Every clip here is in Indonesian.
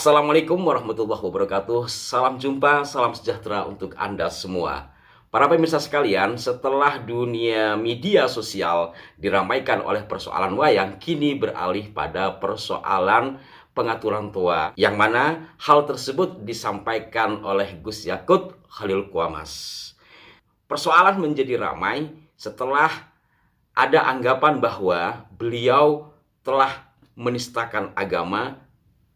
Assalamualaikum warahmatullahi wabarakatuh. Salam jumpa, salam sejahtera untuk Anda semua. Para pemirsa sekalian, setelah dunia media sosial diramaikan oleh persoalan wayang, kini beralih pada persoalan pengaturan toa, yang mana hal tersebut disampaikan oleh Gus Yakut Khalil Quamas. Persoalan menjadi ramai setelah ada anggapan bahwa beliau telah menistakan agama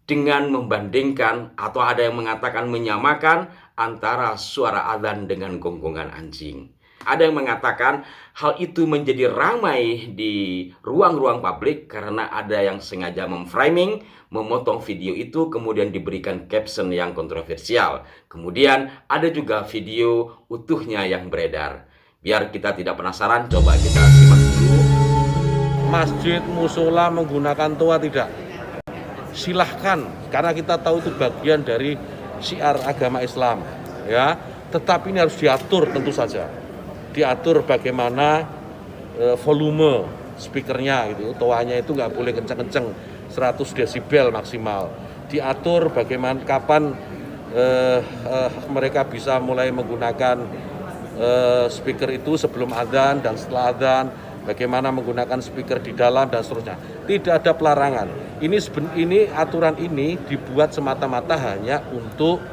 dengan membandingkan, atau ada yang mengatakan menyamakan antara suara adzan dengan gonggongan anjing. Ada yang mengatakan hal itu menjadi ramai di ruang-ruang publik karena ada yang sengaja memframing, memotong video itu, kemudian diberikan caption yang kontroversial. Kemudian ada juga video utuhnya yang beredar. Biar kita tidak penasaran, coba kita simak dulu. Masjid, musola menggunakan toa tidak? Silahkan, karena kita tahu itu bagian dari syiar agama Islam, ya. Tetapi ini harus diatur, tentu saja. Diatur bagaimana volume speakernya, gitu. Toanya itu nggak boleh kenceng-kenceng, 100 desibel maksimal. Diatur bagaimana kapan mereka bisa mulai menggunakan speaker itu sebelum adzan dan setelah adzan. Bagaimana menggunakan speaker di dalam dan seterusnya. Tidak ada pelarangan. Ini aturan ini dibuat semata-mata hanya untuk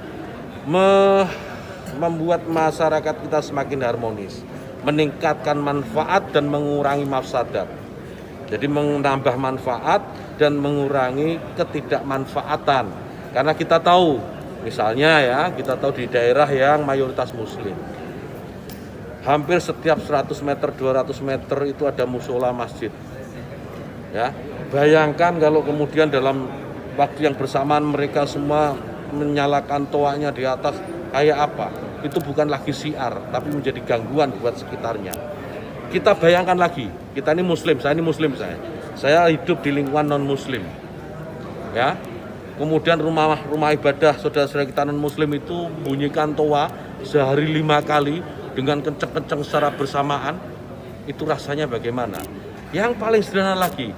membuat masyarakat kita semakin harmonis, meningkatkan manfaat dan mengurangi mafsadat. Jadi menambah manfaat dan mengurangi ketidakmanfaatan. Karena kita tahu, misalnya ya, kita tahu di daerah yang mayoritas muslim, hampir setiap 100 meter, 200 meter itu ada musola masjid. Ya, bayangkan kalau kemudian dalam waktu yang bersamaan mereka semua menyalakan toanya di atas, kayak apa? Itu bukan lagi syiar, tapi menjadi gangguan buat sekitarnya. Kita bayangkan lagi, kita ini muslim, saya ini muslim saya hidup di lingkungan non muslim. Ya. Kemudian rumah ibadah saudara-saudara kita non muslim itu bunyikan toa sehari 5 kali dengan kenceng-kenceng secara bersamaan, itu rasanya bagaimana? Yang paling sederhana lagi,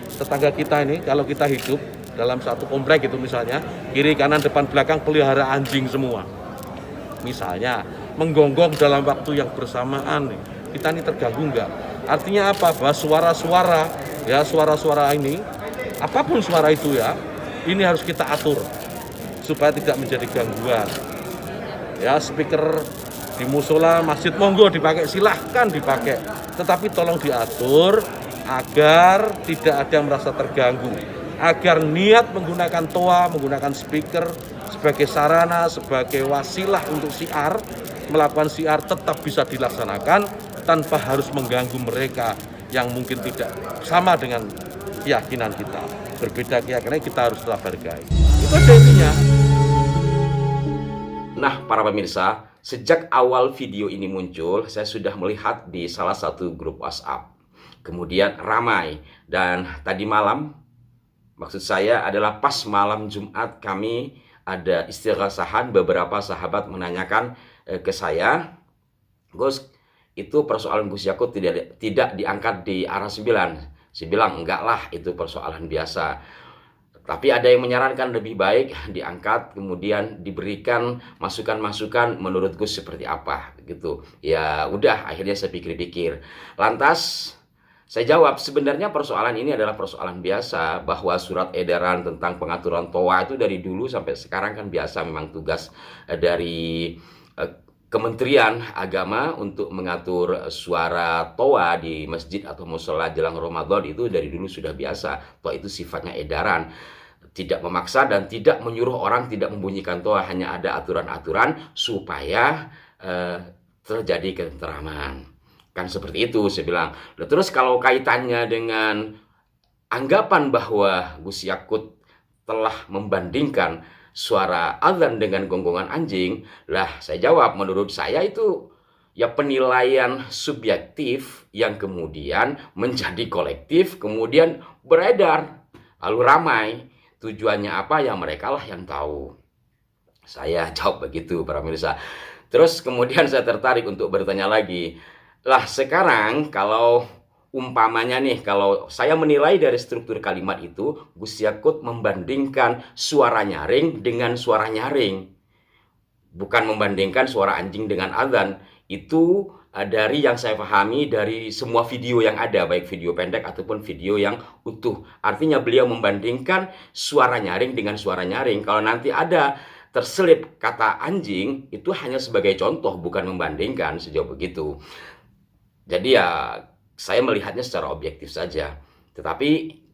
tetangga kita ini, kalau kita hidup dalam satu komplek itu misalnya, kiri, kanan, depan, belakang pelihara anjing semua. Misalnya, menggonggong dalam waktu yang bersamaan, kita ini terganggu enggak? Artinya apa? Bahwa suara-suara, ya suara-suara ini, apapun suara itu ya, ini harus kita atur, supaya tidak menjadi gangguan. Ya, speaker di musola, masjid, monggo dipakai, silahkan dipakai. Tetapi tolong diatur agar tidak ada yang merasa terganggu. Agar niat menggunakan toa, menggunakan speaker sebagai sarana, sebagai wasilah untuk syiar, melakukan syiar tetap bisa dilaksanakan tanpa harus mengganggu mereka yang mungkin tidak sama dengan keyakinan kita. Berbeda keyakinan, kita harus tetap hargai. Itu aja intinya. Nah, para pemirsa, sejak awal video ini muncul, saya sudah melihat di salah satu grup WhatsApp. Kemudian ramai. Dan tadi malam, maksud saya adalah pas malam Jumat, kami ada istighasahan, beberapa sahabat menanyakan ke saya, Gus, itu persoalan Gus Yakut tidak diangkat di arah 9. Saya bilang, enggak lah, itu persoalan biasa. Tapi ada yang menyarankan lebih baik diangkat, kemudian diberikan masukan-masukan menurut Gus seperti apa gitu. Ya udah, akhirnya saya pikir-pikir. Lantas saya jawab, sebenarnya persoalan ini adalah persoalan biasa, bahwa surat edaran tentang pengaturan toa itu dari dulu sampai sekarang kan biasa, memang tugas dari Kementerian Agama untuk mengatur suara toa di masjid atau musola jelang Ramadan, itu dari dulu sudah biasa. Toa itu sifatnya edaran, tidak memaksa dan tidak menyuruh orang tidak membunyikan toa, hanya ada aturan-aturan supaya terjadi ketenteraman. Kan seperti itu saya bilang. Terus kalau kaitannya dengan anggapan bahwa Gus Yakut telah membandingkan suara adzan dengan gonggongan anjing, lah saya jawab, menurut saya itu ya penilaian subjektif yang kemudian menjadi kolektif, kemudian beredar, lalu ramai. Tujuannya apa ya mereka lah yang tahu. Saya jawab begitu, para pemirsa. Terus kemudian saya tertarik untuk bertanya lagi, lah sekarang kalau umpamanya nih, kalau saya menilai dari struktur kalimat itu, Gus Yakut membandingkan suara nyaring dengan suara nyaring. Bukan membandingkan suara anjing dengan azan. Itu dari yang saya pahami dari semua video yang ada, baik video pendek ataupun video yang utuh. Artinya beliau membandingkan suara nyaring dengan suara nyaring. Kalau nanti ada terselip kata anjing, itu hanya sebagai contoh, bukan membandingkan sejauh begitu. Jadi ya saya melihatnya secara objektif saja. Tetapi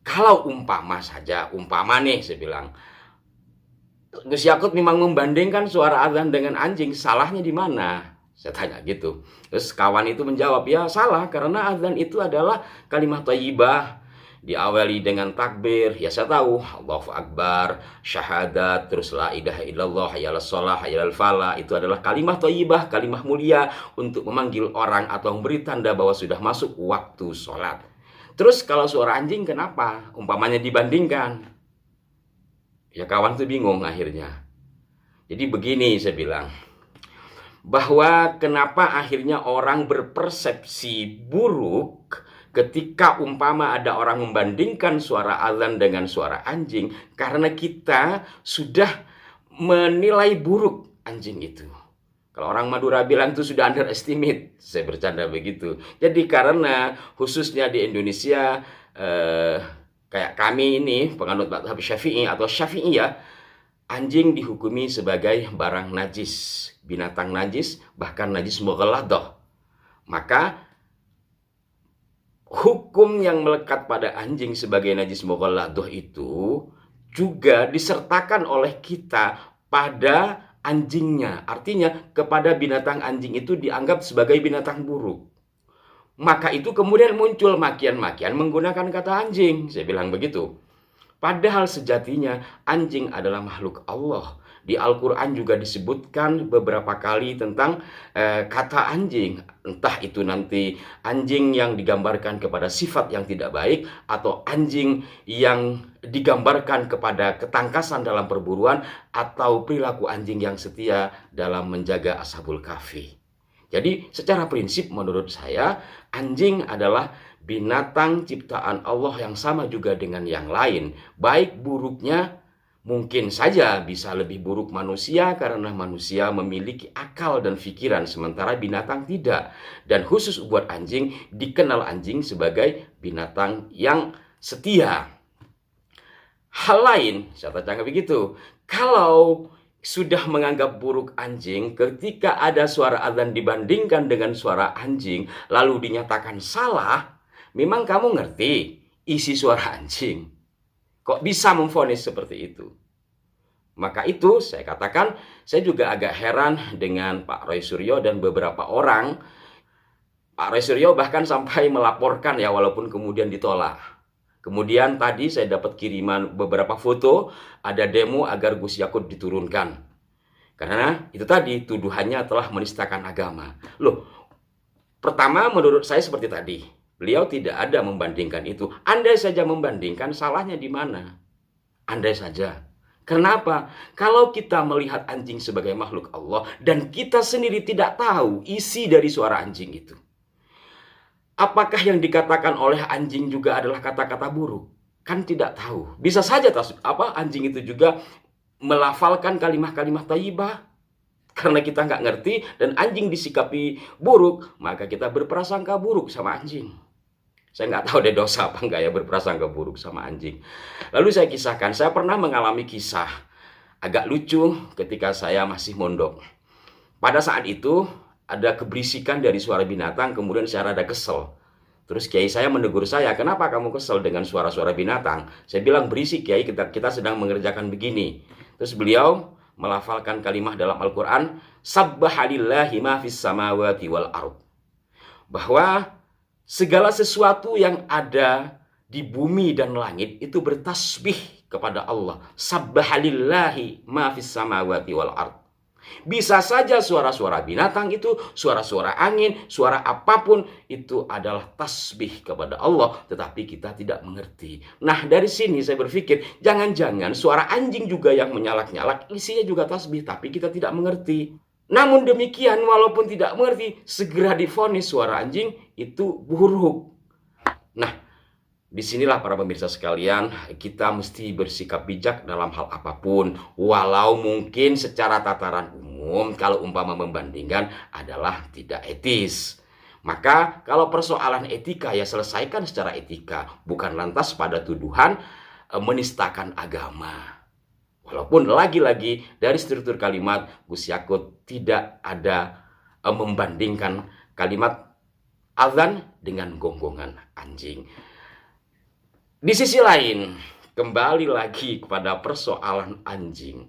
kalau umpama saja, umpama nih saya bilang, Gus Yakut memang membandingkan suara azan dengan anjing, salahnya di mana? Saya tanya gitu. Terus kawan itu menjawab, ya salah karena azan itu adalah kalimat thayyibah, diawali dengan takbir. Ya saya tahu, Allahu Akbar, syahadat, terus la ilaha illallah, hayalas shalah, hayalal falah, itu adalah kalimat thayyibah, kalimat mulia untuk memanggil orang atau memberi tanda bahwa sudah masuk waktu sholat. Terus kalau suara anjing kenapa? Umpamanya dibandingkan. Ya kawan tuh bingung akhirnya. Jadi begini saya bilang, bahwa kenapa akhirnya orang berpersepsi buruk ketika umpama ada orang membandingkan suara azan dengan suara anjing, karena kita sudah menilai buruk anjing itu. Kalau orang Madura bilang itu sudah underestimate, saya bercanda begitu. Jadi karena khususnya di Indonesia, kayak kami ini penganut mazhab Syafi'i atau Syafi'iyah, anjing dihukumi sebagai barang najis, binatang najis, bahkan najis mughalladah. Maka hukum yang melekat pada anjing sebagai najis mughalladah itu juga disertakan oleh kita pada anjingnya. Artinya kepada binatang anjing itu dianggap sebagai binatang buruk. Maka itu kemudian muncul makian-makian menggunakan kata anjing. Saya bilang begitu. Padahal sejatinya anjing adalah makhluk Allah. Di Al-Quran juga disebutkan beberapa kali tentang kata anjing. Entah itu nanti anjing yang digambarkan kepada sifat yang tidak baik, atau anjing yang digambarkan kepada ketangkasan dalam perburuan, atau perilaku anjing yang setia dalam menjaga Ashabul Kahfi. Jadi secara prinsip menurut saya anjing adalah binatang ciptaan Allah yang sama juga dengan yang lain. Baik buruknya mungkin saja bisa lebih buruk manusia karena manusia memiliki akal dan pikiran sementara binatang tidak. Dan khusus buat anjing, dikenal anjing sebagai binatang yang setia. Hal lain, saya katakan begitu. Kalau sudah menganggap buruk anjing, ketika ada suara azan dibandingkan dengan suara anjing, lalu dinyatakan salah, memang kamu ngerti isi suara anjing. Kok bisa memvonis seperti itu? Maka itu saya katakan, saya juga agak heran dengan Pak Roy Suryo dan beberapa orang. Pak Roy Suryo bahkan sampai melaporkan ya, walaupun kemudian ditolak. Kemudian tadi saya dapat kiriman beberapa foto, ada demo agar Gus Yakut diturunkan. Karena itu tadi, tuduhannya telah menistakan agama. Loh, pertama menurut saya seperti tadi, beliau tidak ada membandingkan itu. Andai saja membandingkan, salahnya di mana? Andai saja. Kenapa? Kalau kita melihat anjing sebagai makhluk Allah, dan kita sendiri tidak tahu isi dari suara anjing itu, apakah yang dikatakan oleh anjing juga adalah kata-kata buruk? Kan tidak tahu. Bisa saja anjing itu juga melafalkan kalimat-kalimat thayyibah. Karena kita nggak ngerti dan anjing disikapi buruk, maka kita berprasangka buruk sama anjing. Saya nggak tahu ada dosa apa enggak ya berprasangka buruk sama anjing. Lalu saya kisahkan, saya pernah mengalami kisah agak lucu ketika saya masih mondok. Pada saat itu ada keberisikan dari suara binatang, kemudian saya rada kesel. Terus kiai saya menegur saya, kenapa kamu kesel dengan suara-suara binatang? Saya bilang, berisik kiai, kita sedang mengerjakan begini. Terus beliau melafalkan kalimat dalam Al-Quran, Sabbahalillahi ma fis samawati wal ard. Bahwa segala sesuatu yang ada di bumi dan langit itu bertasbih kepada Allah. Sabbahalillahi ma fis samawati wal ard. Bisa saja suara-suara binatang itu, suara-suara angin, suara apapun itu adalah tasbih kepada Allah, tetapi kita tidak mengerti. Nah, dari sini saya berpikir, jangan-jangan suara anjing juga yang menyalak-nyalak, isinya juga tasbih, tapi kita tidak mengerti. Namun demikian, walaupun tidak mengerti, segera divonis suara anjing itu buruk. Nah, disinilah para pemirsa sekalian, kita mesti bersikap bijak dalam hal apapun. Walau mungkin secara tataran umum, kalau umpama membandingkan adalah tidak etis. Maka kalau persoalan etika ya selesaikan secara etika, bukan lantas pada tuduhan menistakan agama. Walaupun lagi-lagi dari struktur kalimat Gus Yakut tidak ada membandingkan kalimat azan dengan gonggongan anjing. Di sisi lain, kembali lagi kepada persoalan anjing.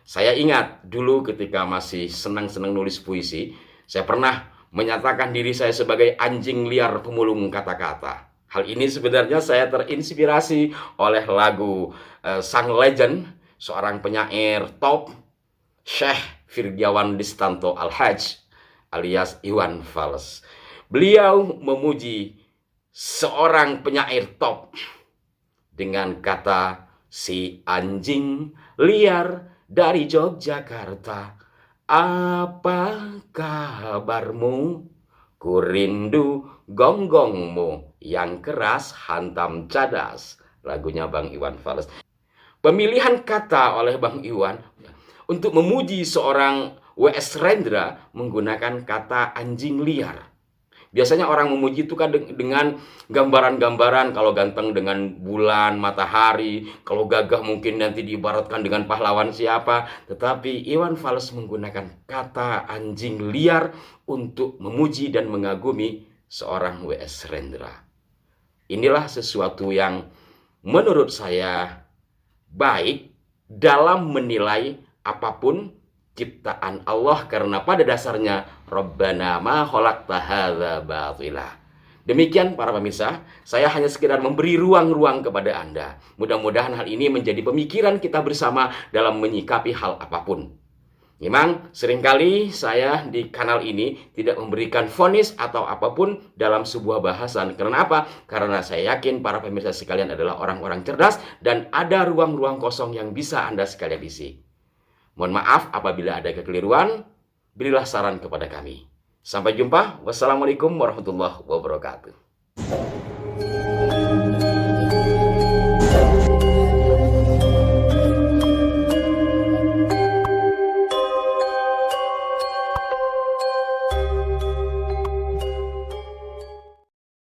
Saya ingat dulu ketika masih senang-senang nulis puisi, saya pernah menyatakan diri saya sebagai anjing liar pemulung kata-kata. Hal ini sebenarnya saya terinspirasi oleh lagu sang legend, seorang penyair top, Syekh Firdiawan Distanto Al-Hajj alias Iwan Fals. Beliau memuji seorang penyair top dengan kata, si anjing liar dari Yogyakarta, apa kabarmu? Ku rindu gonggongmu yang keras hantam cadas. Lagunya Bang Iwan Fals. Pemilihan kata oleh Bang Iwan untuk memuji seorang W.S. Rendra menggunakan kata anjing liar. Biasanya orang memuji itu kan dengan gambaran-gambaran, kalau ganteng dengan bulan, matahari, kalau gagah mungkin nanti diibaratkan dengan pahlawan siapa. Tetapi Iwan Fals menggunakan kata anjing liar untuk memuji dan mengagumi seorang W.S. Rendra. Inilah sesuatu yang menurut saya baik dalam menilai apapun ciptaan Allah, karena pada dasarnya Rabbana ma khalaqta hadza batila. Demikian para pemirsa, saya hanya sekedar memberi ruang-ruang kepada Anda. Mudah-mudahan hal ini menjadi pemikiran kita bersama dalam menyikapi hal apapun. Memang seringkali saya di kanal ini tidak memberikan vonis atau apapun dalam sebuah bahasan. Karena apa? Karena saya yakin para pemirsa sekalian adalah orang-orang cerdas dan ada ruang-ruang kosong yang bisa Anda sekalian isi. Mohon maaf apabila ada kekeliruan, berilah saran kepada kami. Sampai jumpa. Wassalamualaikum warahmatullahi wabarakatuh.